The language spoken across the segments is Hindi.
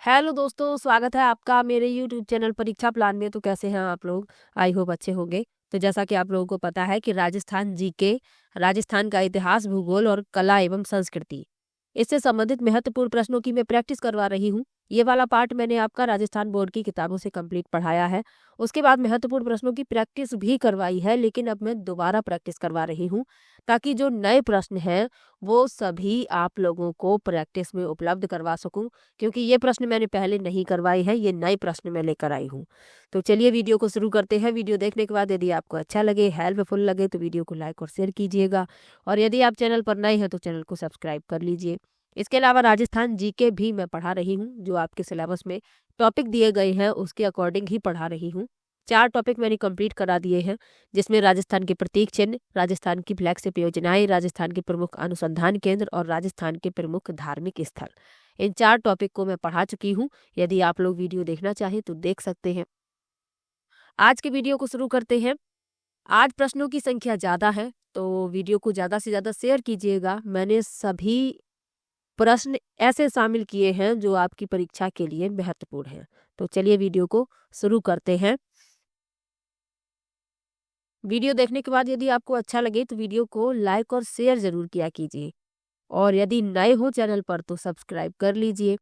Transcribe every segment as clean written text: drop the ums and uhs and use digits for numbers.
हेलो दोस्तों, स्वागत है आपका मेरे यूट्यूब चैनल परीक्षा प्लान में। तो कैसे हैं आप लोग? आई होप अच्छे होंगे। तो जैसा कि आप लोगों को पता है कि राजस्थान जीके, राजस्थान का इतिहास, भूगोल और कला एवं संस्कृति, इससे संबंधित महत्वपूर्ण प्रश्नों की मैं प्रैक्टिस करवा रही हूँ। ये वाला पार्ट मैंने आपका राजस्थान बोर्ड की किताबों से कंप्लीट पढ़ाया है। उसके बाद महत्वपूर्ण प्रश्नों की प्रैक्टिस भी करवाई है, लेकिन अब मैं दोबारा प्रैक्टिस करवा रही हूँ ताकि जो नए प्रश्न हैं वो सभी आप लोगों को प्रैक्टिस में उपलब्ध करवा सकूं, क्योंकि ये प्रश्न मैंने पहले नहीं करवाए हैं, ये नए प्रश्न मैं लेकर आई हूँ। तो चलिए वीडियो को शुरू करते हैं। वीडियो देखने के बाद यदि आपको अच्छा लगे, हेल्पफुल लगे तो वीडियो को लाइक और शेयर कीजिएगा, और यदि आप चैनल पर नए हैं तो चैनल को सब्सक्राइब कर लीजिए। इसके अलावा राजस्थान जीके भी मैं पढ़ा रही हूँ, जो आपके सिलेबस में टॉपिक दिए गए हैं उसके अकॉर्डिंग ही पढ़ा रही हूँ। 4 टॉपिक मैंने कंप्लीट करा दिए हैं, जिसमें राजस्थान के प्रतीक चिन्ह, राजस्थान की फ्लैगशिप योजनाएं, राजस्थान के प्रमुख अनुसंधान केंद्र और राजस्थान के प्रमुख धार्मिक स्थल। इन 4 टॉपिक को मैं पढ़ा चुकी हूँ। यदि आप लोग वीडियो देखना चाहें तो देख सकते हैं। आज के वीडियो को शुरू करते हैं। आज प्रश्नों की संख्या ज़्यादा है, तो वीडियो को ज़्यादा से ज़्यादा शेयर कीजिएगा। मैंने सभी प्रश्न ऐसे शामिल किए हैं जो आपकी परीक्षा के लिए महत्वपूर्ण हैं। तो चलिए वीडियो को शुरू करते हैं। वीडियो देखने के बाद यदि आपको अच्छा लगे तो वीडियो को लाइक और शेयर जरूर किया कीजिए, और यदि नए हो चैनल पर तो सब्सक्राइब कर लीजिए।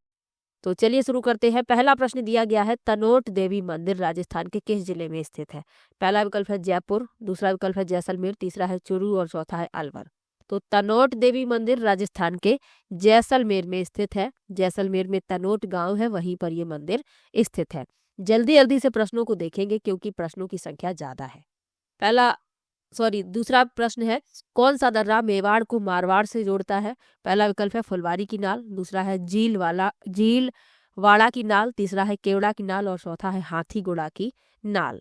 तो चलिए शुरू करते हैं। पहला प्रश्न दिया गया है, तनोट देवी मंदिर राजस्थान के किस जिले में स्थित है? पहला विकल्प है जयपुर, दूसरा विकल्प है जैसलमेर, तीसरा है चूरू और चौथा है अलवर। तो तनोट देवी मंदिर राजस्थान के जैसलमेर में स्थित है। जैसलमेर में तनोट गांव है, वहीं पर ये मंदिर स्थित है। जल्दी जल्दी से प्रश्नों को देखेंगे क्योंकि प्रश्नों की संख्या ज्यादा है। पहला दूसरा प्रश्न है, कौन सा दर्रा मेवाड़ को मारवाड़ से जोड़ता है? पहला विकल्प है फुलवारी की नाल, दूसरा है झील वाड़ा की नाल, तीसरा है केवड़ा की नाल और चौथा है हाथीगोड़ा की नाल।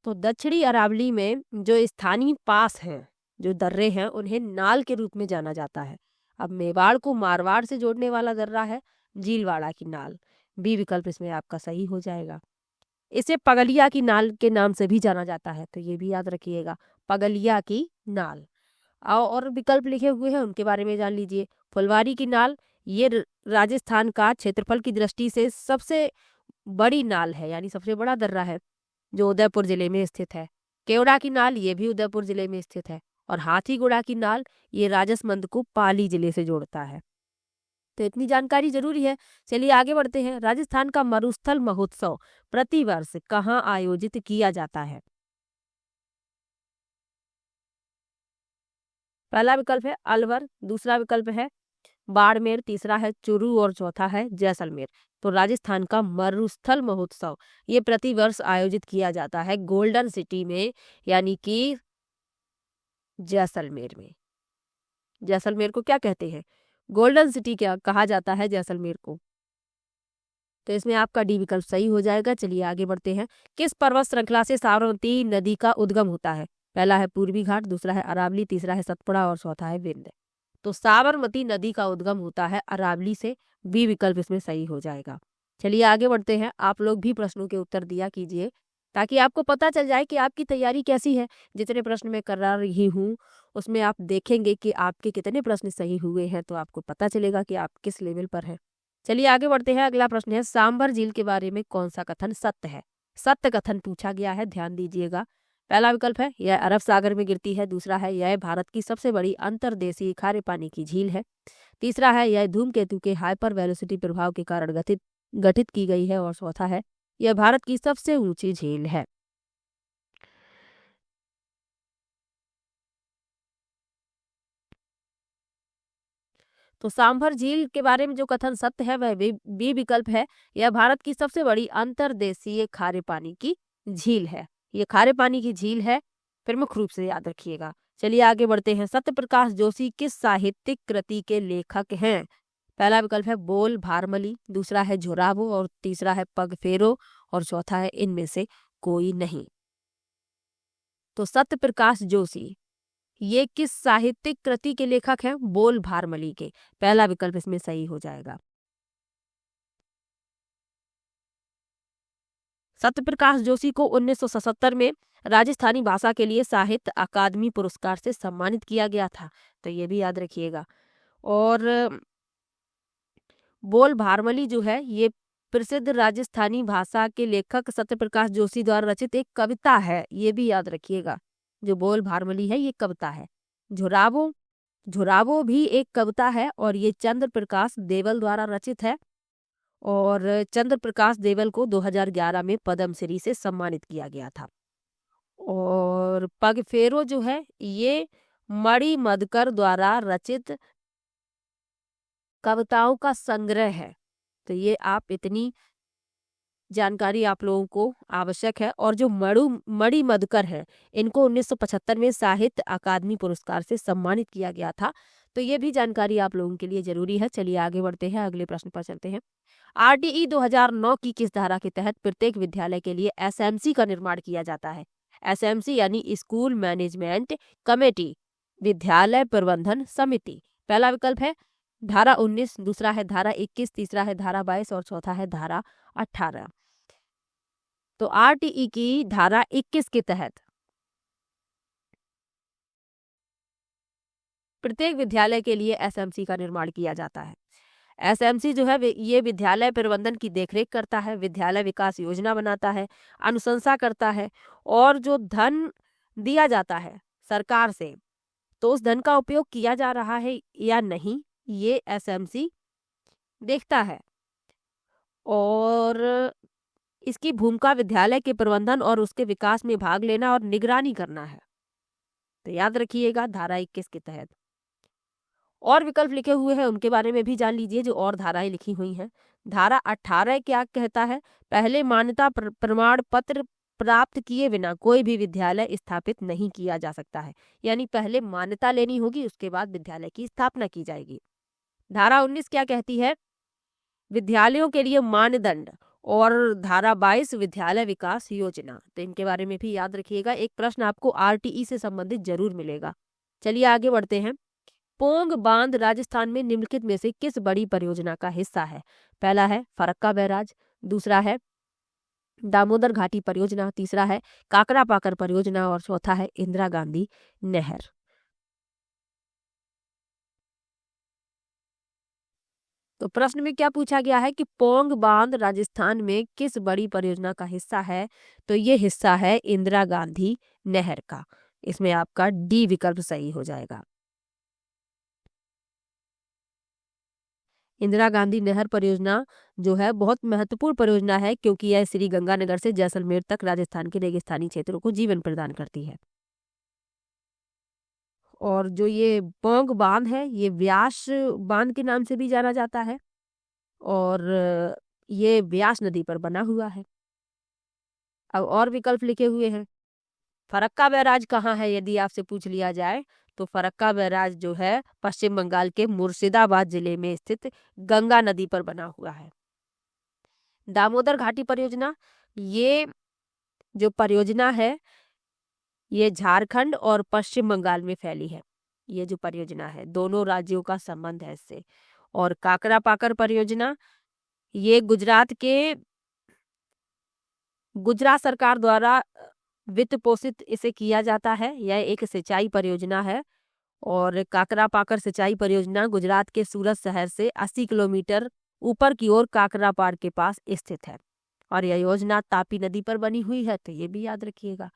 तो दक्षिणी अरावली में जो स्थानीय पास हैं, जो दर्रे हैं, उन्हें नाल के रूप में जाना जाता है। अब मेवाड़ को मारवाड़ से जोड़ने वाला दर्रा है झीलवाड़ा की नाल। बी विकल्प इसमें आपका सही हो जाएगा। इसे पगलिया की नाल के नाम से भी जाना जाता है, तो ये भी याद रखिएगा, पगलिया की नाल। और विकल्प लिखे हुए हैं उनके बारे में जान लीजिए। फुलवारी की नाल, ये राजस्थान का क्षेत्रफल की दृष्टि से सबसे बड़ी नाल है, यानी सबसे बड़ा दर्रा है, जो उदयपुर जिले में स्थित है। केवड़ा की नाल, ये भी उदयपुर जिले में स्थित है। और हाथीगोड़ा की नाल, ये राजसमंद को पाली जिले से जोड़ता है। तो इतनी जानकारी जरूरी है। चलिए आगे बढ़ते हैं। राजस्थान का मरुस्थल महोत्सव प्रतिवर्ष कहाँ आयोजित किया जाता है? पहला विकल्प है अलवर, दूसरा विकल्प है बाड़मेर, तीसरा है चूरू और चौथा है जैसलमेर। तो राजस्थान का मरुस्थल महोत्सव ये प्रतिवर्ष आयोजित किया जाता है गोल्डन सिटी में, यानी कि जैसलमेर में। जैसलमेर को क्या कहते हैं? गोल्डन सिटी क्या कहा जाता है जैसलमेर को। तो इसमें आपका डी विकल्प सही हो जाएगा। चलिए आगे बढ़ते हैं। किस पर्वत श्रृंखला से साबरमती नदी का उद्गम होता है? पहला है पूर्वी घाट, दूसरा है अरावली, तीसरा है सतपुड़ा और चौथा है विंध्य। तो साबरमती नदी का उद्गम होता है अरावली से। बी विकल्प इसमें सही हो जाएगा। चलिए आगे बढ़ते हैं। आप लोग भी प्रश्नों के उत्तर दिया कीजिए ताकि आपको पता चल जाए कि आपकी तैयारी कैसी है। जितने प्रश्न मैं करा रही हूँ उसमें आप देखेंगे कि आपके कितने प्रश्न सही हुए हैं, तो आपको पता चलेगा कि आप किस लेवल पर हैं। चलिए आगे बढ़ते हैं। अगला प्रश्न है, सांभर झील के बारे में कौन सा कथन सत्य है? सत्य कथन पूछा गया है, ध्यान दीजिएगा। पहला विकल्प है यह अरब सागर में गिरती है, दूसरा है यह भारत की सबसे बड़ी अंतर्देशीय खारे पानी की झील है, तीसरा है यह धूमकेतु के हाइपर वेलोसिटी प्रभाव के कारण गठित गठित की गई है, और चौथा है यह भारत की सबसे ऊंची झील है। तो सांभर झील के बारे में जो कथन सत्य है वह बी विकल्प है, यह भारत की सबसे बड़ी अंतर्देशीय खारे पानी की झील है। ये खारे पानी की झील है, प्रमुख रूप से याद रखिएगा। चलिए आगे बढ़ते हैं। सत्य प्रकाश जोशी किस साहित्यिक कृति के लेखक हैं? पहला विकल्प है बोल भारमली, दूसरा है झुरावो और तीसरा है पग फेरो और चौथा है इनमें से कोई नहीं। तो सत्य प्रकाश जोशी ये किस साहित्यिक कृति के लेखक हैं? बोल भारमली के। पहला विकल्प इसमें सही हो जाएगा। सत्यप्रकाश जोशी को 1977 में राजस्थानी भाषा के लिए साहित्य अकादमी पुरस्कार से सम्मानित किया गया था, तो ये भी याद रखिएगा। और बोल भारमली जो है ये प्रसिद्ध राजस्थानी भाषा के लेखक सत्यप्रकाश जोशी द्वारा रचित एक कविता है, ये भी याद रखिएगा। जो बोल भारमली है ये कविता है। झुरावो झुरावो भी एक कविता है और ये चंद्र प्रकाश देवल द्वारा रचित है और चंद्र प्रकाश देवल को 2011 में पद्मश्री से सम्मानित किया गया था। और पग फेरो जो है ये मणि मधुकर द्वारा रचित कविताओं का संग्रह है। तो ये आप इतनी जानकारी आप लोगों को आवश्यक है। और जो मणि मधुकर है इनको 1975 में साहित्य अकादमी पुरस्कार से सम्मानित किया गया था। तो ये भी जानकारी आप लोगों के लिए जरूरी है। चलिए आगे बढ़ते हैं, अगले प्रश्न पर चलते हैं। आरटीई 2009 की किस धारा के तहत प्रत्येक विद्यालय के लिए एसएमसी का निर्माण किया जाता है? एसएमसी यानी स्कूल मैनेजमेंट कमेटी, विद्यालय प्रबंधन समिति। पहला विकल्प है धारा 19, दूसरा है धारा 21, तीसरा है धारा 22 और चौथा है धारा 18। तो आरटीई की धारा 21 के तहत प्रत्येक विद्यालय के लिए एसएमसी का निर्माण किया जाता है। एसएमसी जो है ये विद्यालय प्रबंधन की देखरेख करता है, विद्यालय विकास योजना बनाता है, अनुशंसा करता है और जो धन दिया जाता है सरकार से तो उस धन का उपयोग किया जा रहा है या नहीं ये एसएमसी देखता है। और इसकी भूमिका विद्यालय के प्रबंधन और उसके विकास में भाग लेना और निगरानी करना है। तो याद रखिएगा धारा 21 के तहत। और विकल्प लिखे हुए हैं उनके बारे में भी जान लीजिए जो और धाराएं लिखी हुई हैं। धारा 18 क्या कहता है? पहले मान्यता प्रमाण पत्र प्राप्त किए बिना कोई भी विद्यालय स्थापित नहीं किया जा सकता है। यानी पहले मान्यता लेनी होगी उसके बाद विद्यालय की स्थापना की जाएगी। धारा 19 क्या कहती है? विद्यालयों के लिए मानदंड। और धारा 22 विद्यालय विकास योजना। तो इनके बारे में भी याद रखिएगा, एक प्रश्न आपको आरटीई से संबंधित जरूर मिलेगा। चलिए आगे बढ़ते हैं। पोंग बांध राजस्थान में निम्नलिखित में से किस बड़ी परियोजना का हिस्सा है? पहला है फरक्का बैराज, दूसरा है दामोदर घाटी परियोजना, तीसरा है काकरा पाकर परियोजना और चौथा है इंदिरा गांधी नहर। तो प्रश्न में क्या पूछा गया है कि पोंग बांध राजस्थान में किस बड़ी परियोजना का हिस्सा है? तो ये हिस्सा है इंदिरा गांधी नहर का। इसमें आपका डी विकल्प सही हो जाएगा। इंदिरा गांधी नहर परियोजना जो है बहुत महत्वपूर्ण परियोजना है क्योंकि यह श्री गंगानगर से जैसलमेर तक राजस्थान के रेगिस्तानी क्षेत्रों को जीवन प्रदान करती है। और जो ये पोंग बांध है ये व्यास बांध के नाम से भी जाना जाता है और ये व्यास नदी पर बना हुआ है। अब और विकल्प लिखे हुए हैं। फरक्का बैराज कहाँ है यदि आपसे पूछ लिया जाए तो फरक्का बैराज जो है पश्चिम बंगाल के मुर्शिदाबाद जिले में स्थित गंगा नदी पर बना हुआ है। दामोदर घाटी परियोजना ये जो परियोजना है ये झारखंड और पश्चिम बंगाल में फैली है। ये जो परियोजना है दोनों राज्यों का संबंध है इससे। और काकरा पाकर परियोजना ये गुजरात सरकार द्वारा वित्त पोषित इसे किया जाता है। यह एक सिंचाई परियोजना है और काकरा पाकर सिंचाई परियोजना गुजरात के सूरत शहर से 80 किलोमीटर ऊपर की ओर काकरा पार के पास स्थित है और यह योजना तापी नदी पर बनी हुई है। तो ये भी याद रखिएगा।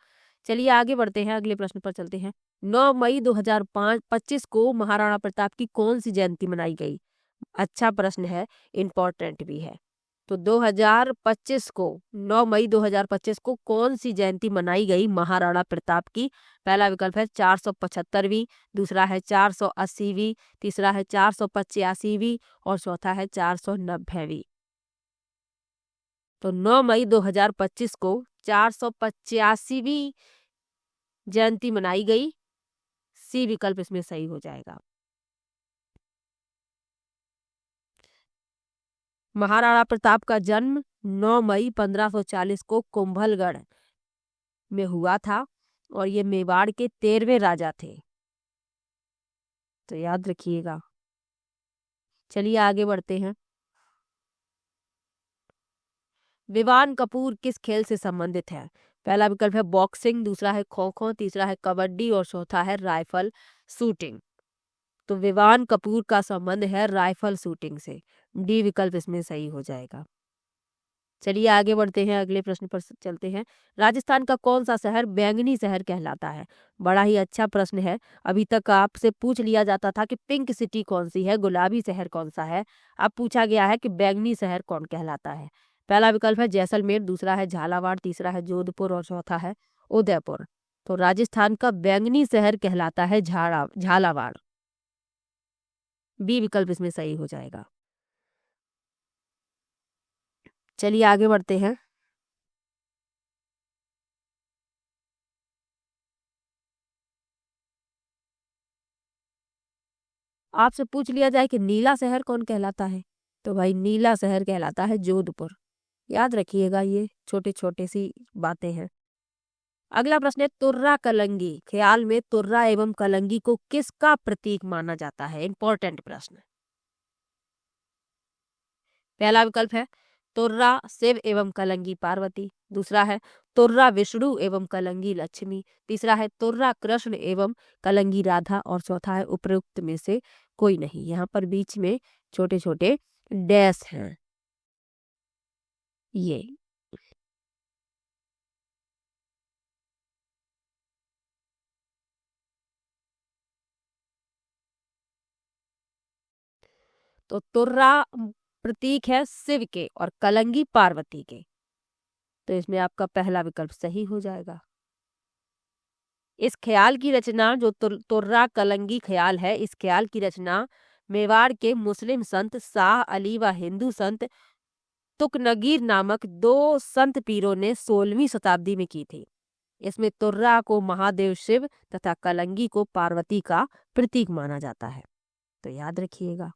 चलिए आगे बढ़ते हैं, अगले प्रश्न पर चलते हैं। 9 मई 2025 को महाराणा प्रताप की कौन सी जयंती मनाई गई? अच्छा प्रश्न है, इम्पोर्टेंट भी है। तो 2025 को 9 मई 2025 को कौन सी जयंती मनाई गई महाराणा प्रताप की? पहला विकल्प है 475वीं, दूसरा है 480वीं, तीसरा है 485वीं और चौथा है 490वीं। तो 9 मई 2025 को 485वीं जयंती मनाई गई। सी विकल्प इसमें सही हो जाएगा। महाराणा प्रताप का जन्म 9 मई 1540 को कुंभलगढ़ में हुआ था और ये मेवाड़ के 13वें राजा थे। तो याद रखिएगा। चलिए आगे बढ़ते हैं। विवान कपूर किस खेल से संबंधित है? पहला विकल्प है बॉक्सिंग, दूसरा है खो खो, तीसरा है कबड्डी और चौथा है राइफल शूटिंग। तो विवान कपूर का संबंध है राइफल शूटिंग से। डी विकल्प इसमें सही हो जाएगा। चलिए आगे बढ़ते हैं, अगले प्रश्न पर चलते हैं। राजस्थान का कौन सा शहर बैंगनी शहर कहलाता है? बड़ा ही अच्छा प्रश्न है। अभी तक आपसे पूछ लिया जाता था कि पिंक सिटी कौन सी है, गुलाबी शहर कौन सा है। अब पूछा गया है कि बैंगनी शहर कौन कहलाता है। पहला विकल्प है जैसलमेर, दूसरा है झालावाड़, तीसरा है जोधपुर और चौथा है उदयपुर। तो राजस्थान का बैंगनी शहर कहलाता है झालावाड़। बी विकल्प इसमें सही हो जाएगा। चलिए आगे बढ़ते हैं। आपसे पूछ लिया जाए कि नीला शहर कौन कहलाता है, तो भाई नीला शहर कहलाता है जोधपुर। याद रखिएगा, ये छोटे छोटे सी बातें हैं। अगला प्रश्न है तुर्रा कलंगी। ख्याल में तुर्रा एवं कलंगी को किसका प्रतीक माना जाता है? इंपॉर्टेंट प्रश्न। पहला विकल्प है तुर्रा शिव एवं कलंगी पार्वती, दूसरा है तुर्रा विष्णु एवं कलंगी लक्ष्मी, तीसरा है तुर्रा कृष्ण एवं कलंगी राधा और चौथा है उपरोक्त में से कोई नहीं। यहाँ पर बीच में छोटे छोटे डैश हैं। ये तो तुर्रा प्रतीक है शिव के और कलंगी पार्वती के। तो इसमें आपका पहला विकल्प सही हो जाएगा। इस ख्याल की रचना जो तुर्रा कलंगी ख्याल है, इस ख्याल की रचना मेवाड़ के मुस्लिम संत शाह अली व हिंदू संत तुकनगीर नामक दो संत पीरों ने 16वीं शताब्दी में की थी। इसमें तुर्रा को महादेव शिव तथा कलंगी को पार्वती का प्रतीक माना जाता है। तो याद रखिएगा।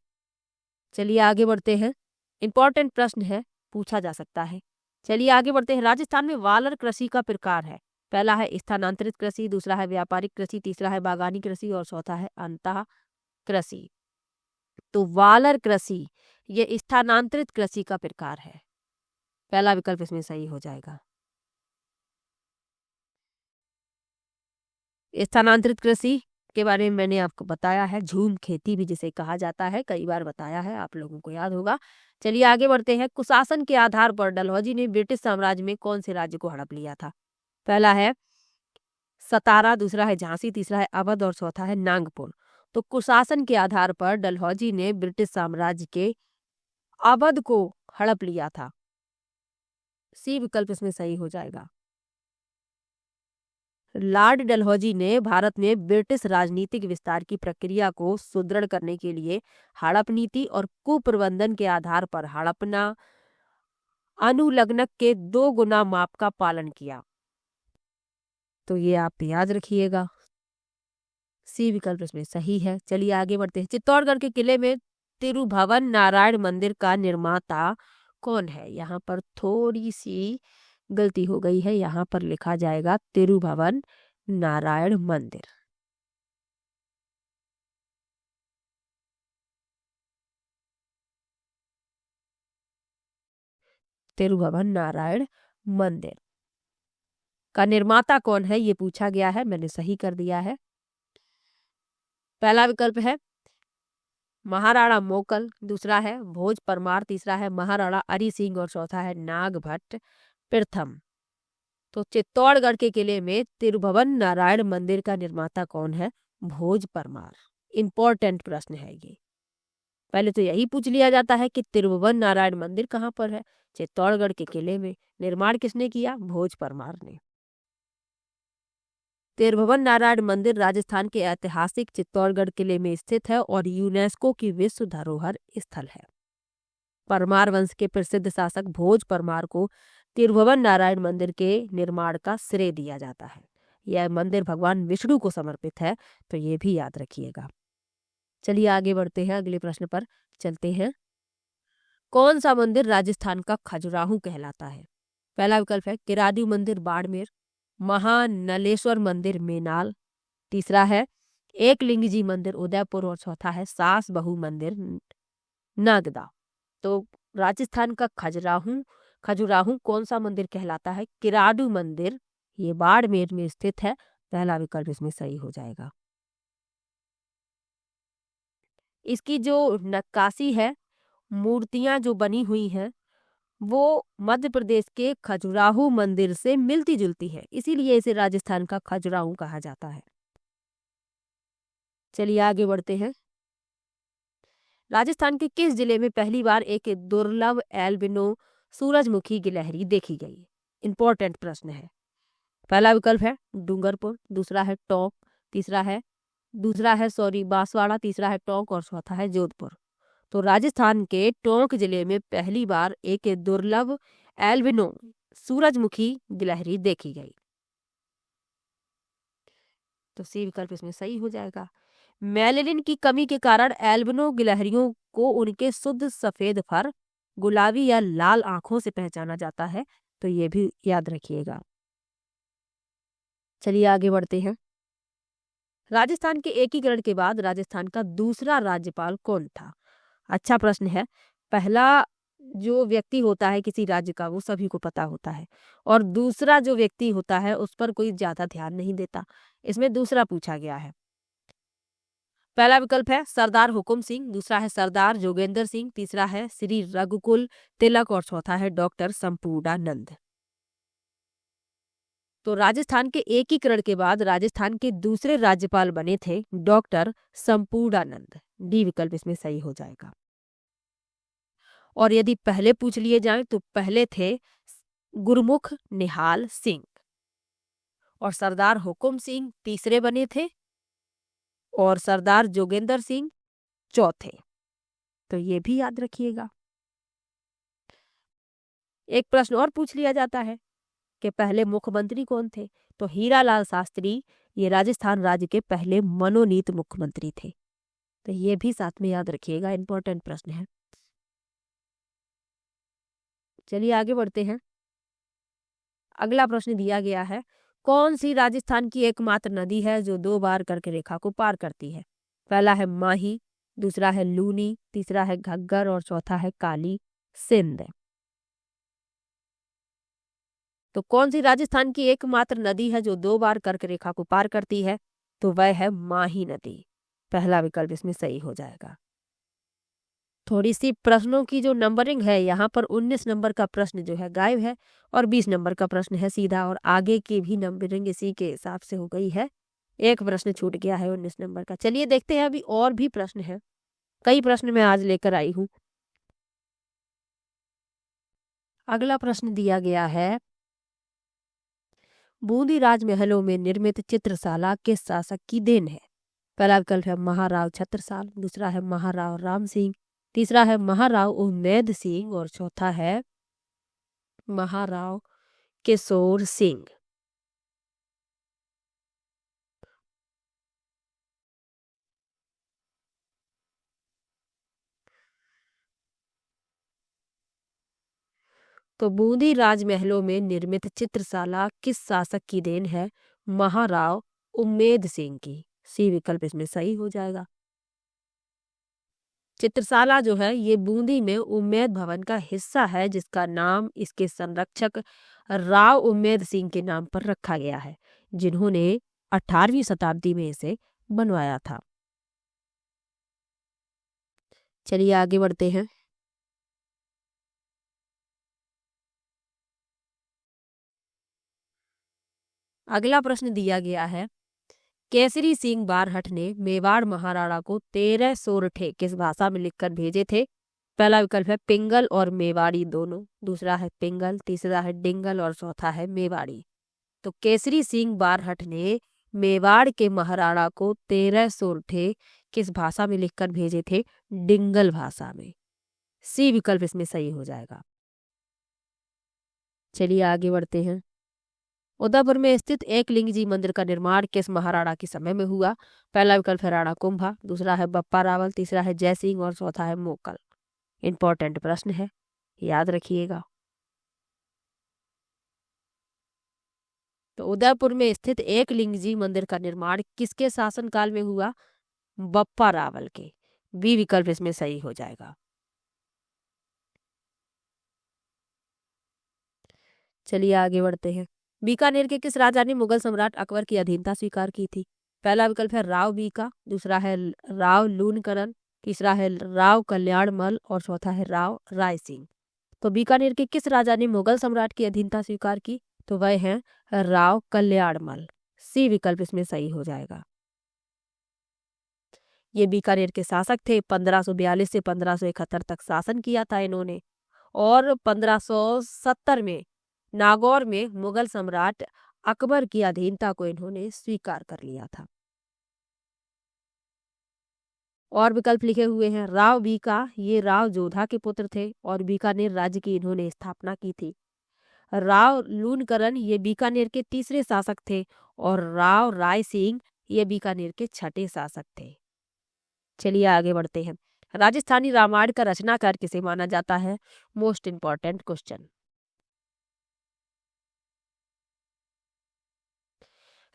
चलिए आगे बढ़ते हैं। इंपॉर्टेंट प्रश्न है, पूछा जा सकता है। चलिए आगे बढ़ते हैं। राजस्थान में वालर कृषि का प्रकार है। पहला है स्थानांतरित कृषि, दूसरा है व्यापारिक कृषि, तीसरा है बागानी कृषि और चौथा है अंतः कृषि। तो वालर कृषि ये स्थानांतरित कृषि का प्रकार है। पहला विकल्प इसमें सही हो जाएगा। स्थानांतरित कृषि के बारे में मैंने आपको बताया है, झूम खेती भी जिसे कहा जाता है, कई बार बताया है, आप लोगों को याद होगा। चलिए आगे बढ़ते हैं। कुशासन के आधार पर डलहौजी ने ब्रिटिश साम्राज्य में कौन से राज्य को हड़प लिया था? पहला है सतारा, दूसरा है झांसी, तीसरा है अवध और चौथा है नागपुर। तो कुशासन के आधार पर डलहौजी ने ब्रिटिश साम्राज्य के अवध को हड़प लिया था। सी विकल्प इसमें सही हो जाएगा। लॉर्ड डलहौजी ने भारत में ब्रिटिश राजनीतिक विस्तार की प्रक्रिया को सुदृढ़ करने के लिए हड़प नीति और कुप्रबंधन के आधार पर हड़पना अनुलग्नक के 2 गुना माप का पालन किया। तो ये आप याद रखिएगा। सी विकल्प इसमें सही है। चलिए आगे बढ़ते हैं। चित्तौड़गढ़ के किले में तिरुभवन नारायण मंदिर का निर्माता कौन है? यहाँ पर थोड़ी सी गलती हो गई है, यहाँ पर लिखा जाएगा तिरुभवन नारायण मंदिर। तिरुभवन नारायण मंदिर का निर्माता कौन है ये पूछा गया है, मैंने सही कर दिया है। पहला विकल्प है महाराणा मोकल, दूसरा है भोज परमार, तीसरा है महाराणा अरी सिंह और चौथा है नागभट्ट प्रथम। तो चित्तौड़गढ़ के किले में तिरुभवन नारायण मंदिर का निर्माता कौन है? भोज परमार। इंपॉर्टेंट प्रश्न है ये। पहले तो यही पूछ लिया जाता है कि तिरुभुवन नारायण मंदिर कहाँ पर है? चित्तौड़गढ़ के किले में। निर्माण किसने किया? भोज परमार ने। तिरुभुवन नारायण मंदिर राजस्थान के ऐतिहासिक चित्तौड़गढ़ किले में स्थित है और यूनेस्को की विश्व धरोहर स्थल है। परमार वंश के प्रसिद्ध शासक भोज परमार को तिरुभुवन नारायण मंदिर के निर्माण का श्रेय दिया जाता है। यह मंदिर भगवान विष्णु को समर्पित है, तो ये भी याद रखिएगा। चलिए आगे बढ़ते हैं, अगले प्रश्न पर चलते हैं। कौन सा मंदिर राजस्थान का खजुराहो कहलाता है? पहला विकल्प है किरादी मंदिर बाड़मेर, महानलेश्वर मंदिर मेनाल, तीसरा है एकलिंग जी मंदिर उदयपुर और चौथा है सास बहू मंदिर नागदा। तो राजस्थान का खजुराहो कौन सा मंदिर कहलाता है? किराडू मंदिर, ये बाड़मेर में स्थित है। पहला विकल्प इसमें सही हो जाएगा। इसकी जो नक्काशी है मूर्तियां जो बनी हुई हैं वो मध्य प्रदेश के खजुराहो मंदिर से मिलती जुलती है, इसीलिए इसे राजस्थान का खजुराहो कहा जाता है। चलिए आगे बढ़ते हैं। राजस्थान के किस जिले में पहली बार एक दुर्लभ एल्बिनो सूरजमुखी गिलहरी देखी गई? इंपॉर्टेंट प्रश्न है। पहला विकल्प है डूंगरपुर, दूसरा है सॉरी बांसवाड़ा, तीसरा है टोंक और चौथा है जोधपुर। तो राजस्थान के टोंक जिले में पहली बार एक दुर्लभ एल्बिनो सूरजमुखी गिलहरी देखी गई। तो सी विकल्प इसमें सही हो जाएगा। मेलेनिन की कमी के कारण एल्बिनो गिलहरियों को उनके शुद्ध सफेद फर, गुलाबी या लाल आंखों से पहचाना जाता है, तो ये भी याद रखिएगा। चलिए आगे बढ़ते हैं। राजस्थान के एकीकरण के बाद राजस्थान का दूसरा राज्यपाल कौन था? अच्छा प्रश्न है। पहला जो व्यक्ति होता है किसी राज्य का वो सभी को पता होता है, और दूसरा जो व्यक्ति होता है उस पर कोई ज्यादा ध्यान नहीं देता। इसमें दूसरा पूछा गया है। पहला विकल्प है सरदार हुकुम सिंह, दूसरा है सरदार जोगेंद्र सिंह, तीसरा है श्री रघुकुल तिलक और चौथा है डॉक्टर संपूर्णानंद। तो राजस्थान के एकीकरण के बाद राजस्थान के दूसरे राज्यपाल बने थे डॉक्टर संपूर्णानंद। डी विकल्प इसमें सही हो जाएगा। और यदि पहले पूछ लिए जाएं तो पहले थे गुरमुख निहाल सिंह, और सरदार हुकुम सिंह तीसरे बने थे, और सरदार जोगेंद्र सिंह चौथे। तो ये भी याद रखिएगा। एक प्रश्न और पूछ लिया जाता है कि पहले मुख्यमंत्री कौन थे? तो हीरालाल शास्त्री ये राजस्थान राज्य के पहले मनोनीत मुख्यमंत्री थे। तो ये भी साथ में याद रखिएगा, इंपॉर्टेंट प्रश्न है। चलिए आगे बढ़ते हैं। अगला प्रश्न दिया गया है, कौन सी राजस्थान की एकमात्र नदी है जो 2 बार कर्क रेखा को पार करती है? पहला है माही, दूसरा है लूनी, तीसरा है घग्गर और चौथा है काली सिंध। तो कौन सी राजस्थान की एकमात्र नदी है जो 2 बार कर्क रेखा को पार करती है? तो वह है माही नदी। पहला विकल्प इसमें सही हो जाएगा। थोड़ी सी प्रश्नों की जो नंबरिंग है यहाँ पर 19 नंबर का प्रश्न जो है गायब है, और 20 नंबर का प्रश्न है सीधा, और आगे की भी नंबरिंग इसी के हिसाब से हो गई है। एक प्रश्न छूट गया है 19 नंबर का। चलिए देखते हैं, अभी और भी प्रश्न है, कई प्रश्न मैं आज लेकर आई हूँ। अगला प्रश्न दिया गया है, बूंदी राजमहलों में निर्मित चित्रशाला किस शासक की देन है? पहला विकल्प है महाराव छत्रसाल, दूसरा है महाराव राम सिंह, तीसरा है महाराव उम्मेद सिंह और चौथा है महाराव किशोर सिंह। तो बूंदी राजमहलों में निर्मित चित्रशाला किस शासक की देन है? महाराव उम्मेद सिंह की। सी विकल्प इसमें सही हो जाएगा। चित्रशाला जो है ये बूंदी में उम्मेद भवन का हिस्सा है, जिसका नाम इसके संरक्षक राव उम्मेद सिंह के नाम पर रखा गया है, जिन्होंने 18वीं शताब्दी में इसे बनवाया था। चलिए आगे बढ़ते हैं। अगला प्रश्न दिया गया है, केसरी सिंह बारहट ने मेवाड़ महाराणा को 13 सोरठे किस भाषा में लिखकर भेजे थे? पहला विकल्प है पिंगल और मेवाड़ी दोनों, दूसरा है पिंगल, तीसरा है डिंगल और चौथा है मेवाड़ी। तो केसरी सिंह बारहट ने मेवाड़ के महाराणा को 13 सोरठे किस भाषा में लिखकर भेजे थे? डिंगल भाषा में। सी विकल्प इसमें सही हो जाएगा। चलिए आगे बढ़ते हैं। उदयपुर में स्थित एकलिंग जी मंदिर का निर्माण किस महाराणा के समय में हुआ? पहला विकल्प है राणा कुंभा, दूसरा है बप्पा रावल, तीसरा है जयसिंह और चौथा है मोकल। इंपॉर्टेंट प्रश्न है, याद रखिएगा। तो उदयपुर में स्थित एकलिंग जी मंदिर का निर्माण किसके शासनकाल में हुआ? बप्पा रावल के। बी विकल्प इसमें सही हो जाएगा। चलिए आगे बढ़ते हैं। बीकानेर के किस राजा ने मुगल सम्राट अकबर की अधीनता स्वीकार की थी? पहला विकल्प है राव बीका, दूसरा है राव लूनकरण, तीसरा है राव कल्याणमल और चौथा है राव राय सिंह। तो बीकानेर के किस राजा ने मुगल सम्राट की अधीनता स्वीकार की? तो वह है राव कल्याणमल। सी विकल्प इसमें सही हो जाएगा। ये बीकानेर के शासक थे। 1542 से 1571 तक शासन किया था इन्होंने और 1570 में नागौर में मुगल सम्राट अकबर की अधीनता को इन्होंने स्वीकार कर लिया था। और विकल्प लिखे हुए हैं राव बीका, ये राव जोधा के पुत्र थे और बीकानेर राज्य की इन्होंने स्थापना की थी। राव लूणकरण ये बीकानेर के तीसरे शासक थे और राव राय सिंह ये बीकानेर के छठे शासक थे। चलिए आगे बढ़ते हैं। राजस्थानी रामायण का रचनाकार किसे माना जाता है? Most important question.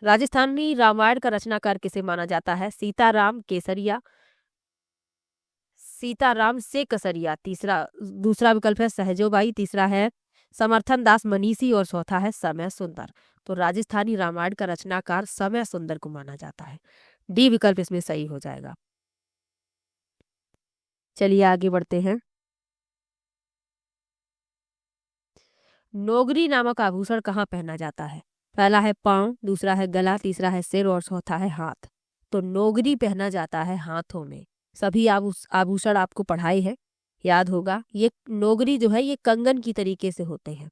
Rajasthani Ramayan का रचनाकार किसे माना जाता है? सीताराम केसरिया, सीताराम से कसरिया, दूसरा विकल्प है सहजोबाई, तीसरा है समर्थन दास मनीषी और चौथा है समय सुंदर। तो राजस्थानी रामायण का रचनाकार समय सुंदर को माना जाता है। डी विकल्प इसमें सही हो जाएगा। चलिए आगे बढ़ते हैं। नोगरी नामक आभूषण कहाँ पहना जाता है? पहला है पांव, दूसरा है गला, तीसरा है सिर और चौथा है हाथ। तो नोगरी पहना जाता है हाथों में। सभी आभूषण आपको पढ़ाए हैं, याद होगा। ये नोगरी जो है ये कंगन की तरीके से होते हैं,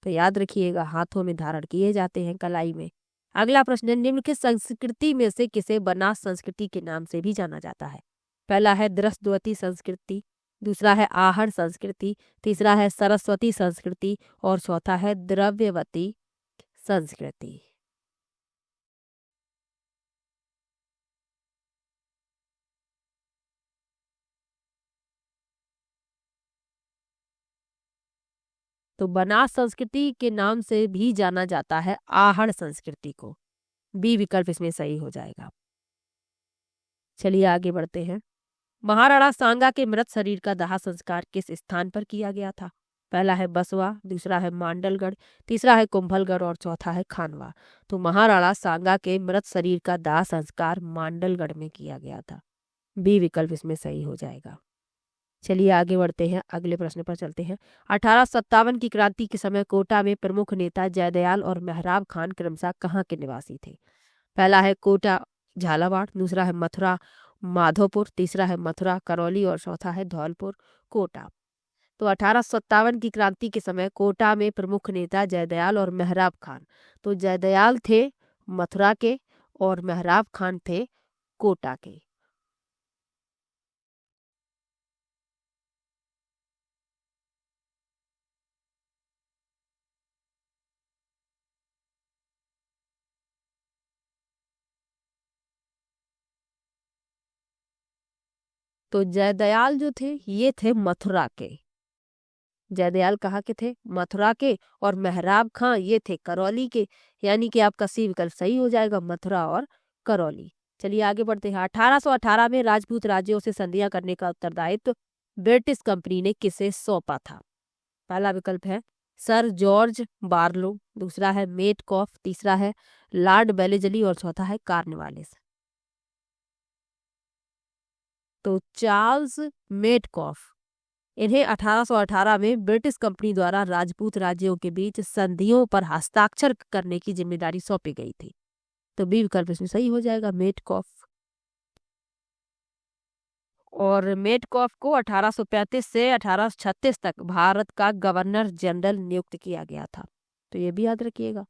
तो याद रखिएगा, हाथों में धारण किए जाते हैं कलाई में। अगला प्रश्न है निम्नलिखित संस्कृति में से किसे बनास संस्कृति के नाम से भी जाना जाता है? पहला है दृष्टवती संस्कृति, दूसरा है आहड़ संस्कृति, तीसरा है सरस्वती संस्कृति और चौथा है द्रव्यवती संस्कृति। तो बनास संस्कृति के नाम से भी जाना जाता है आहड़ संस्कृति को। बी विकल्प इसमें सही हो जाएगा। चलिए आगे बढ़ते हैं। महाराणा सांगा के मृत शरीर का दाह संस्कार किस स्थान पर किया गया था? पहला है बसवा, दूसरा है मांडलगढ़, तीसरा है कुंभलगढ़ और चौथा है खानवा। तो महाराणा सांगा के मृत शरीर का दाह संस्कार मांडलगढ़ में किया गया था। बी विकल्प इसमें सही हो जाएगा। चलिए आगे बढ़ते हैं, अगले प्रश्न पर चलते हैं। 1857 की क्रांति के समय कोटा में प्रमुख नेता जयदयाल और मेहराब खान क्रमशः कहाँ के निवासी थे? पहला है कोटा झालावाड़, दूसरा है मथुरा माधोपुर, तीसरा है मथुरा करौली और चौथा है धौलपुर कोटा। तो 1857 की क्रांति के समय कोटा में प्रमुख नेता जयदयाल और मेहराब खान। तो जयदयाल थे मथुरा के और मेहराब खान थे कोटा के। तो जयदयाल जो थे ये थे मथुरा के। जयदयाल कहाँ के थे? मथुरा के। और मेहराब खां ये थे करौली के। यानी कि आपका सी विकल्प सही हो जाएगा, मथुरा और करौली। चलिए आगे बढ़ते हैं। 1818 में राजपूत राज्यों से संधियां करने का उत्तरदायित्व ब्रिटिश कंपनी ने किसे सौंपा था? पहला विकल्प है सर जॉर्ज बार्लो, दूसरा है मेटकॉफ, तीसरा है लॉर्ड बेलेजली और चौथा है कार्नवालिस। तो चार्ल्स मेटकॉफ, इन्हें 1818 में ब्रिटिश कंपनी द्वारा राजपूत राज्यों के बीच संधियों पर हस्ताक्षर करने की जिम्मेदारी सौंपी गई थी। तो बी विकल्प इसमें सही हो जाएगा, मेटकॉफ। और मेटकॉफ को 1835 से 1836 तक भारत का गवर्नर जनरल नियुक्त किया गया था। तो ये भी याद रखिएगा।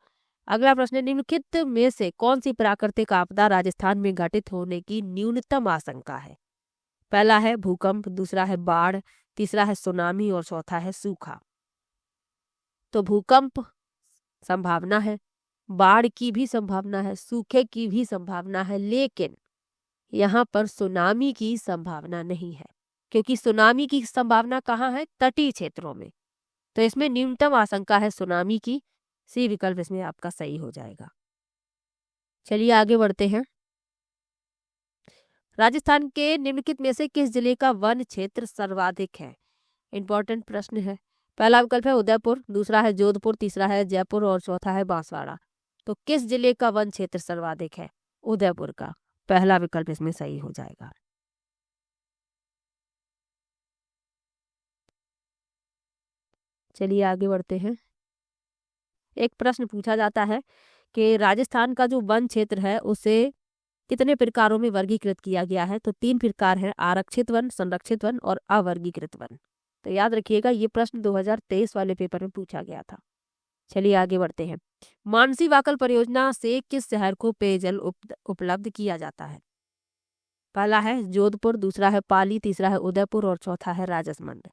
अगला प्रश्न है निम्नलिखित में से कौन सी प्राकृतिक आपदा राजस्थान में घटित होने की न्यूनतम आशंका है? पहला है भूकंप, दूसरा है बाढ़, तीसरा है सुनामी और चौथा है सूखा। तो भूकंप संभावना है, बाढ़ की भी संभावना है, सूखे की भी संभावना है, लेकिन यहाँ पर सुनामी की संभावना नहीं है, क्योंकि सुनामी की संभावना कहाँ है? तटीय क्षेत्रों में। तो इसमें न्यूनतम आशंका है सुनामी की। सी विकल्प इसमें आपका सही हो जाएगा। चलिए आगे बढ़ते हैं। राजस्थान के निम्नलिखित में से किस जिले का वन क्षेत्र सर्वाधिक है? इंपॉर्टेंट प्रश्न है। पहला विकल्प है उदयपुर, दूसरा है जोधपुर, तीसरा है जयपुर और चौथा है बांसवाड़ा। तो किस जिले का वन क्षेत्र सर्वाधिक है? उदयपुर का। पहला विकल्प इसमें सही हो जाएगा। चलिए आगे बढ़ते हैं। एक प्रश्न पूछा जाता है कि राजस्थान का जो वन क्षेत्र है उसे कितने प्रकारों में वर्गीकृत किया गया है। तो 3 प्रकार है, आरक्षित वन, संरक्षित वन और अवर्गीकृत वन। तो याद रखिएगा, ये प्रश्न 2023 वाले पेपर में पूछा गया था। चलिए आगे बढ़ते हैं। मानसी वाकल परियोजना से किस शहर को पेयजल उपलब्ध किया जाता है। पहला है जोधपुर, दूसरा है पाली, तीसरा है उदयपुर और चौथा है राजसमंद।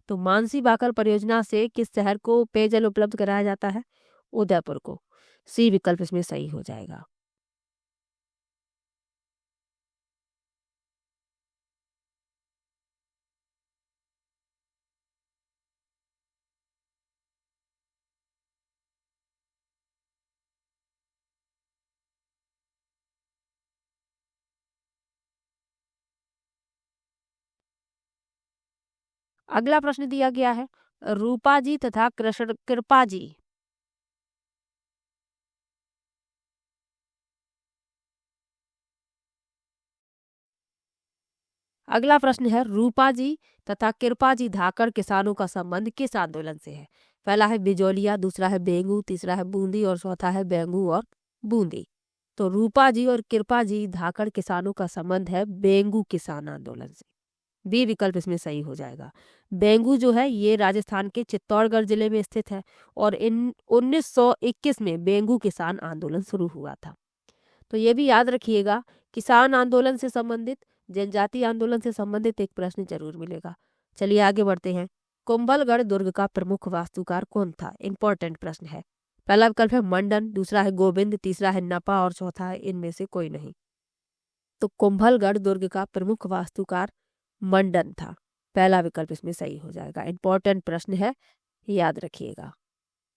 तो मानसी वाकल परियोजना से किस शहर को पेयजल उपलब्ध कराया जाता है। उदयपुर को। सी विकल्प इसमें सही हो जाएगा। अगला प्रश्न दिया गया है, रूपा जी तथा कृष्ण कृपा जी। अगला प्रश्न है, रूपा जी तथा कृपा जी धाकड़ किसानों का संबंध किस आंदोलन से है। पहला है बिजोलिया, दूसरा है बेंगू, तीसरा है बूंदी और चौथा है बेंगू और बूंदी। तो रूपा जी और कृपा जी धाकड़ किसानों का संबंध है बेंगू किसान आंदोलन से। बी विकल्प इसमें सही हो जाएगा। बेंगू जो है ये राजस्थान के चित्तौड़गढ़ जिले में स्थित है और इन 1921 में बेंगू किसान आंदोलन शुरू हुआ था। तो ये भी याद रखिएगा, किसान आंदोलन से संबंधित, जनजाति आंदोलन से संबंधित एक प्रश्न जरूर मिलेगा। चलिए आगे बढ़ते हैं। कुंभलगढ़ दुर्ग का प्रमुख वास्तुकार कौन था। इंपॉर्टेंट प्रश्न है। पहला विकल्प है मंडन, दूसरा है गोविंद, तीसरा है नपा और चौथा है इनमें से कोई नहीं। तो कुंभलगढ़ दुर्ग का प्रमुख वास्तुकार मंडन था। पहला विकल्प इसमें सही हो जाएगा। इंपॉर्टेंट प्रश्न है, याद रखिएगा।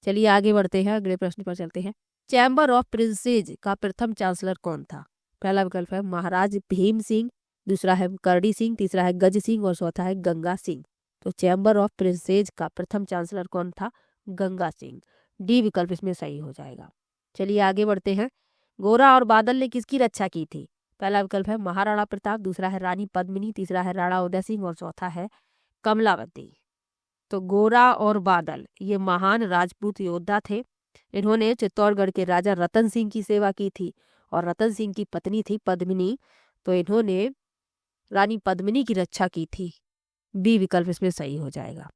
चलिए आगे बढ़ते हैं, अगले प्रश्न पर चलते हैं। चैम्बर ऑफ प्रिंसेज का प्रथम चांसलर कौन था। पहला विकल्प है महाराज भीम सिंह, दूसरा है करड़ी सिंह, तीसरा है गज सिंह और चौथा है गंगा सिंह। तो चैम्बर ऑफ प्रिंसेज का प्रथम चांसलर कौन था। गंगा सिंह। डी विकल्प इसमें सही हो जाएगा। चलिए आगे बढ़ते हैं। गोरा और बादल ने किसकी रक्षा की थी। पहला विकल्प है महाराणा प्रताप, दूसरा है रानी पद्मिनी, तीसरा है राणा उदय सिंह और चौथा है कमलावती। तो गोरा और बादल ये महान राजपूत योद्धा थे। इन्होंने चित्तौड़गढ़ के राजा रतन सिंह की सेवा की थी और रतन सिंह की पत्नी थी पद्मिनी। तो इन्होंने रानी पद्मिनी की रक्षा की थी। बी विकल्प इसमें सही हो जाएगा।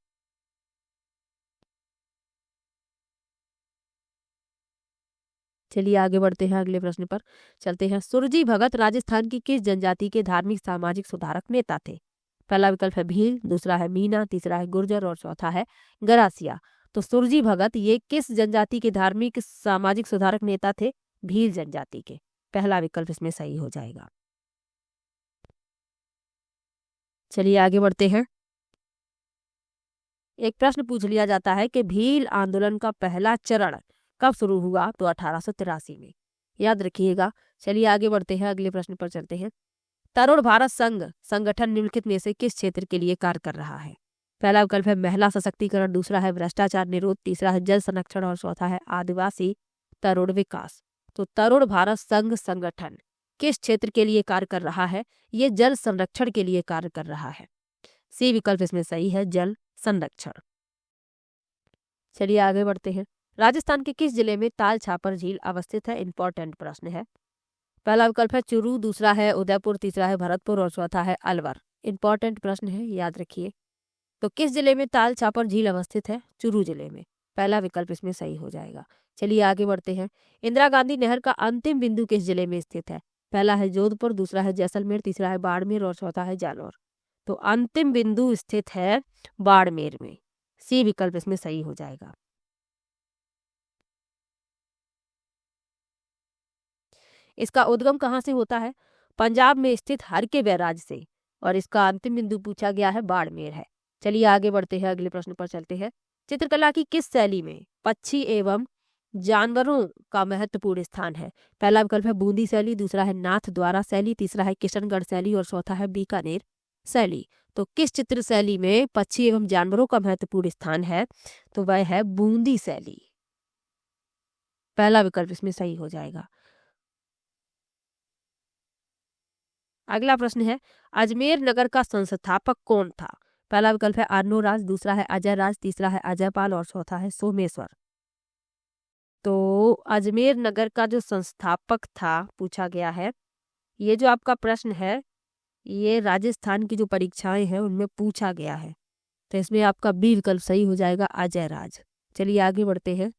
चलिए आगे बढ़ते हैं, अगले प्रश्न पर चलते हैं। सुरजी भगत राजस्थान की किस जनजाति के धार्मिक सामाजिक सुधारक नेता थे। पहला विकल्प है भील, दूसरा है मीना, तीसरा है गुर्जर और चौथा है गरासिया। तो सुरजी भगत ये किस जनजाति के धार्मिक सामाजिक सुधारक नेता थे। भील जनजाति के। पहला विकल्प इसमें सही हो जाएगा। चलिए आगे बढ़ते हैं। एक प्रश्न पूछ लिया जाता है कि भील आंदोलन का पहला चरण कब शुरू हुआ। तो 1883 में। याद रखिएगा। चलिए आगे बढ़ते हैं, अगले प्रश्न पर चलते हैं। तरुण भारत संघ संगठन निम्नलिखित में से किस क्षेत्र के लिए कार्य कर रहा है। पहला विकल्प है महिला सशक्तिकरण, दूसरा है भ्रष्टाचार निरोध, तीसरा है जल संरक्षण और चौथा है आदिवासी तरुण विकास। तो तरुण भारत संघ संगठन किस क्षेत्र के लिए कार्य कर रहा है। ये जल संरक्षण के लिए कार्य कर रहा है। सी विकल्प इसमें सही है, जल संरक्षण। चलिए आगे बढ़ते हैं। राजस्थान के किस जिले में ताल छापर झील अवस्थित है। इंपॉर्टेंट प्रश्न है। पहला विकल्प है चुरू, दूसरा है उदयपुर, तीसरा है भरतपुर और चौथा है अलवर। इंपॉर्टेंट प्रश्न है, याद रखिए। तो किस जिले में ताल छापर झील अवस्थित है। चुरू जिले में। पहला विकल्प इसमें सही हो जाएगा। चलिए आगे बढ़ते हैं। इंदिरा गांधी नहर का अंतिम बिंदु किस जिले में स्थित है। पहला है जोधपुर, दूसरा है जैसलमेर, तीसरा है बाड़मेर और चौथा है जालौर। तो अंतिम बिंदु स्थित है बाड़मेर में। सी विकल्प इसमें सही हो जाएगा। इसका उद्गम कहाँ से होता है। पंजाब में स्थित हर के बैराज से। और इसका अंतिम बिंदु पूछा गया है बाड़मेर है। चलिए आगे बढ़ते हैं, अगले प्रश्न पर चलते हैं। चित्रकला की किस शैली में पक्षी एवं जानवरों का महत्वपूर्ण स्थान है। पहला विकल्प है बूंदी शैली, दूसरा है नाथ द्वारा शैली, तीसरा है किशनगढ़ शैली और चौथा है बीकानेर शैली। तो किस चित्र शैली में पक्षी एवं जानवरों का महत्वपूर्ण स्थान है। तो वह है बूंदी शैली। पहला विकल्प इसमें सही हो जाएगा। अगला प्रश्न है, अजमेर नगर का संस्थापक कौन था। पहला विकल्प है अर्नोराज, दूसरा है अजय राज, तीसरा है अजय पाल और चौथा है सोमेश्वर। तो अजमेर नगर का जो संस्थापक था पूछा गया है, ये जो आपका प्रश्न है ये राजस्थान की जो परीक्षाएं हैं उनमें पूछा गया है, तो इसमें आपका बी विकल्प सही हो जाएगा, अजय राज। चलिए आगे बढ़ते हैं।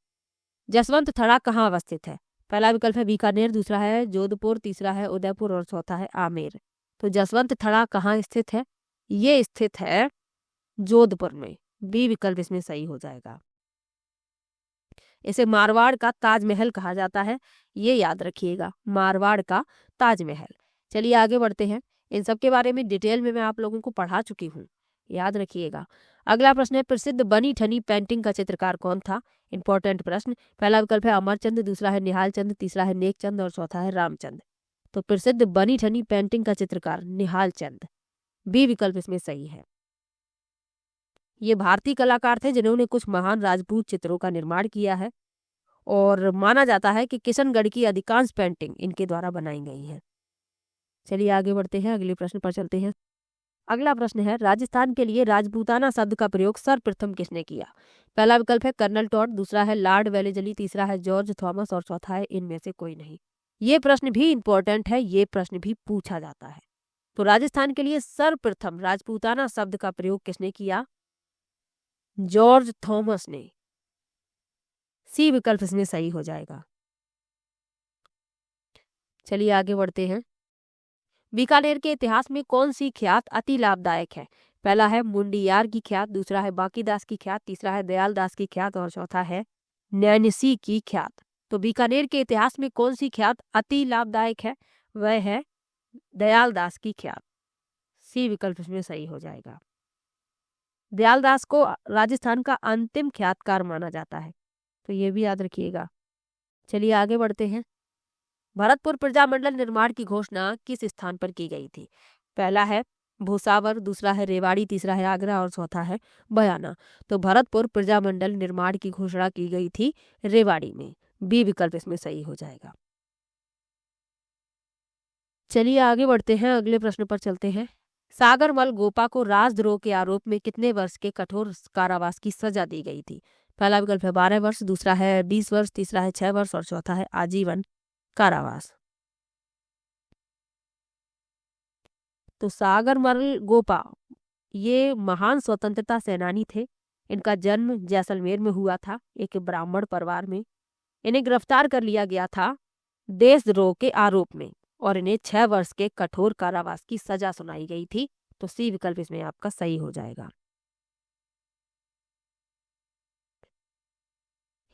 जसवंत थड़ा कहाँ अवस्थित है? पहला विकल्प है बीकानेर, दूसरा है जोधपुर, तीसरा है उदयपुर और चौथा है आमेर। तो जसवंत थड़ा कहाँ स्थित है? ये स्थित है जोधपुर में। बी विकल्प इसमें सही हो जाएगा। इसे मारवाड़ का ताजमहल कहा जाता है, ये याद रखिएगा, मारवाड़ का ताजमहल। चलिए आगे बढ़ते हैं। इन सब के बारे में डिटेल में मैं आप लोगों को पढ़ा चुकी हूँ, याद रखिएगा। अगला प्रश्न है प्रसिद्ध बनी ठनी पेंटिंग का चित्रकार कौन था? इंपॉर्टेंट प्रश्न। पहला विकल्प है अमरचंद, दूसरा है निहाल चंद, तीसरा है नेकचंद और चौथा है रामचंद। तो प्रसिद्ध बनी ठनी पेंटिंग का चित्रकार निहाल चंद। बी विकल्प इसमें सही है। ये भारतीय कलाकार थे जिन्होंने कुछ महान राजपूत चित्रों का निर्माण किया है और माना जाता है कि किशनगढ़ की अधिकांश पेंटिंग इनके द्वारा बनाई गई हैं। चलिए आगे बढ़ते हैं, अगले प्रश्न पर चलते हैं। अगला प्रश्न है राजस्थान के लिए राजपूताना शब्द का प्रयोग सर्वप्रथम किसने किया? पहला विकल्प है कर्नल टॉड, दूसरा है लॉर्ड वेलेजली, तीसरा है जॉर्ज थॉमस और चौथा है इनमें से कोई नहीं। ये प्रश्न भी इंपॉर्टेंट है, ये प्रश्न भी पूछा जाता है। तो राजस्थान के लिए सर्वप्रथम राजपूताना शब्द का प्रयोग किसने किया? जॉर्ज थॉमस ने। सी विकल्प इसमें सही हो जाएगा। चलिए आगे बढ़ते हैं। बीकानेर के इतिहास में कौन सी ख्यात अति लाभदायक है? पहला है मुंडियार की ख्यात, दूसरा है बांकीदास की ख्यात, तीसरा है दयाल दास की ख्यात और चौथा है नैनसी की ख्यात। तो बीकानेर के इतिहास में कौन सी ख्यात अति लाभदायक है? वह है दयाल दास की ख्यात। सी विकल्प इसमें सही हो जाएगा। दयाल दास को राजस्थान का अंतिम ख्यातकार माना जाता है, तो ये भी याद रखिएगा। चलिए आगे बढ़ते हैं। भरतपुर प्रजामंडल निर्माण की घोषणा किस स्थान पर की गई थी? पहला है भूसावर, दूसरा है रेवाड़ी, तीसरा है आगरा और चौथा है बयाना। तो भरतपुर प्रजामंडल निर्माण की घोषणा की गई थी रेवाड़ी में। बी विकल्प इसमें सही हो जाएगा। चलिए आगे बढ़ते हैं, अगले प्रश्न पर चलते हैं। सागरमल गोपा को राजद्रोह के आरोप में कितने वर्ष के कठोर कारावास की सजा दी गई थी? पहला विकल्प है 12 वर्ष, दूसरा है 20 वर्ष, तीसरा है 6 वर्ष और चौथा है आजीवन कारावास। तो सागरमल गोपा ये महान स्वतंत्रता सेनानी थे। इनका जन्म जैसलमेर में हुआ था, एक ब्राह्मण परिवार में। इन्हें गिरफ्तार कर लिया गया था देशद्रोह के आरोप में और इन्हें 6 वर्ष के कठोर कारावास की सजा सुनाई गई थी। तो सी विकल्प इसमें आपका सही हो जाएगा।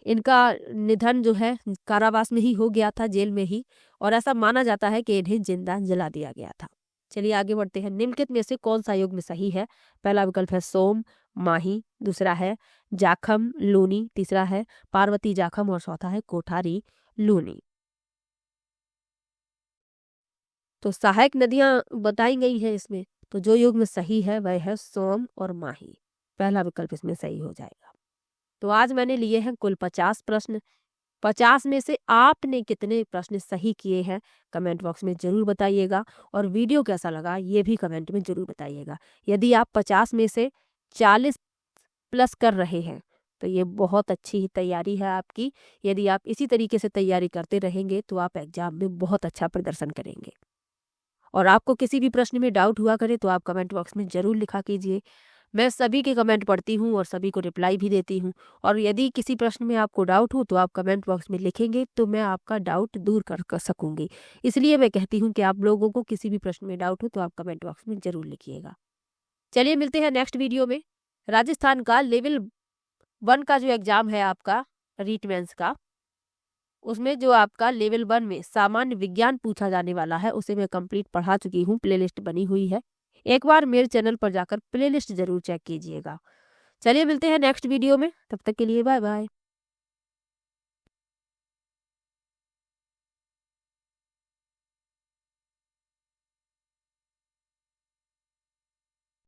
इनका निधन जो है कारावास में ही हो गया था, जेल में ही, और ऐसा माना जाता है कि इन्हें जिंदा जला दिया गया था। चलिए आगे बढ़ते हैं। निम्नलिखित में से कौन सा युग्म सही है? पहला विकल्प है सोम माही, दूसरा है जाखम लूनी, तीसरा है पार्वती जाखम और चौथा है कोठारी लूनी। तो सहायक नदियां बताई गई हैं इसमें, तो जो युग्म सही है वह है सोम और माही। पहला विकल्प इसमें सही हो जाएगा। तो आज मैंने लिए हैं कुल 50 प्रश्न। 50 में से आपने कितने प्रश्न सही किए हैं कमेंट बॉक्स में जरूर बताइएगा, और वीडियो कैसा लगा ये भी कमेंट में जरूर बताइएगा। यदि आप 50 में से 40 प्लस कर रहे हैं तो ये बहुत अच्छी ही तैयारी है आपकी। यदि आप इसी तरीके से तैयारी करते रहेंगे तो आप एग्जाम में बहुत अच्छा प्रदर्शन करेंगे। और आपको किसी भी प्रश्न में डाउट हुआ करे तो आप कमेंट बॉक्स में जरूर लिखा कीजिए। मैं सभी के कमेंट पढ़ती हूँ और सभी को रिप्लाई भी देती हूँ। और यदि किसी प्रश्न में आपको डाउट हो तो आप कमेंट बॉक्स में लिखेंगे तो मैं आपका डाउट दूर कर सकूंगी। इसलिए मैं कहती हूँ कि आप लोगों को किसी भी प्रश्न में डाउट हो तो आप कमेंट बॉक्स में जरूर लिखिएगा। चलिए मिलते हैं नेक्स्ट वीडियो में। राजस्थान का लेवल 1 का जो एग्जाम है आपका रीट मेंस का, उसमें जो आपका लेवल 1 में सामान्य विज्ञान पूछा जाने वाला है उसे मैं कंप्लीट पढ़ा चुकी हूँ, प्लेलिस्ट बनी हुई है। एक बार मेरे चैनल पर जाकर प्लेलिस्ट जरूर चेक कीजिएगा। चलिए मिलते हैं नेक्स्ट वीडियो में, तब तक के लिए बाय बाय।